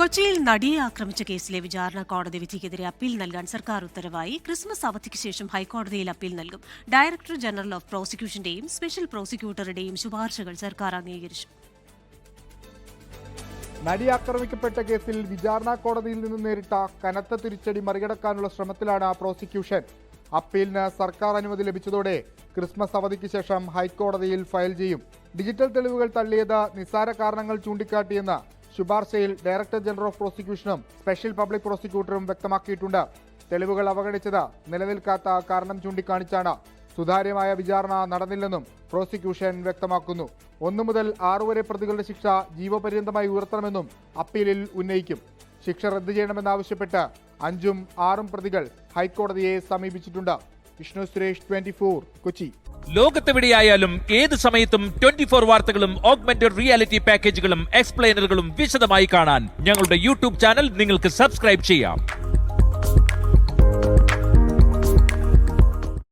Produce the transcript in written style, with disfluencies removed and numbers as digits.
കൊച്ചിയിൽ നടിയെ ആക്രമിച്ച കേസിലെ വിചാരണ കോടതി വിധിക്കെതിരെ അപ്പീൽ നൽകാൻ സർക്കാർ ഉത്തരവായി. ക്രിസ്മസ് അവധിക്ക് ശേഷം ഹൈക്കോടതിയിൽ അപ്പീൽ നൽകും. ഡയറക്ടർ ജനറൽ ഓഫ് പ്രോസിക്യൂഷന്റെയും സ്പെഷ്യൽ പ്രോസിക്യൂട്ടറുടെയും ശുപാർശകൾ സർക്കാർ അംഗീകരിച്ചു. നടി ആക്രമിക്കപ്പെട്ട കേസിൽ വിചാരണ കോടതിയിൽ നിന്ന് നേരിട്ട കനത്ത തിരിച്ചടി മറികടക്കാനുള്ള ശ്രമത്തിലാണ് പ്രോസിക്യൂഷൻ. അപ്പീലിന് സർക്കാർ അനുമതി ലഭിച്ചതോടെ ക്രിസ്മസ് അവധിക്ക് ശേഷം ഹൈക്കോടതിയിൽ ഫയൽ ചെയ്യും. ഡിജിറ്റൽ തെളിവുകൾ തള്ളിയത് നിസ്സാര കാരണങ്ങൾ ചൂണ്ടിക്കാട്ടിയെന്ന് ശുപാർശയിൽ ഡയറക്ടർ ജനറൽ ഓഫ് പ്രോസിക്യൂഷനും സ്പെഷ്യൽ പബ്ലിക് പ്രോസിക്യൂട്ടറും വ്യക്തമാക്കിയിട്ടുണ്ട്. തെളിവുകൾ അവഗണിച്ചത് നിലനിൽക്കാത്ത കാരണം ചൂണ്ടിക്കാണിച്ചാണ്. സുതാര്യമായ വിചാരണ നടന്നില്ലെന്നും പ്രോസിക്യൂഷൻ വ്യക്തമാക്കുന്നു. 1 മുതൽ 6 വരെ പ്രതികളുടെ ശിക്ഷ ജീവപര്യന്തമായി ഉയർത്തണമെന്നും അപ്പീലിൽ ഉന്നയിക്കും. ശിക്ഷ റദ്ദു ചെയ്യണമെന്നാവശ്യപ്പെട്ട് 5ഉം 6ഉം പ്രതികൾ ഹൈക്കോടതിയെ സമീപിച്ചിട്ടുണ്ട്. വിഷ്ണു സുരേഷ്, 24, കൊച്ചി. ലോകത്തെവിടെയായാലും ഏത് സമയത്തും 24 വാർത്തകളും ഓഗ്മെന്റഡ് റിയാലിറ്റി പാക്കേജുകളും എക്സ്പ്ലെയിനറുകളും വിശദമായി കാണാൻ ഞങ്ങളുടെ യൂട്യൂബ് ചാനൽ നിങ്ങൾക്ക് സബ്സ്ക്രൈബ് ചെയ്യാം.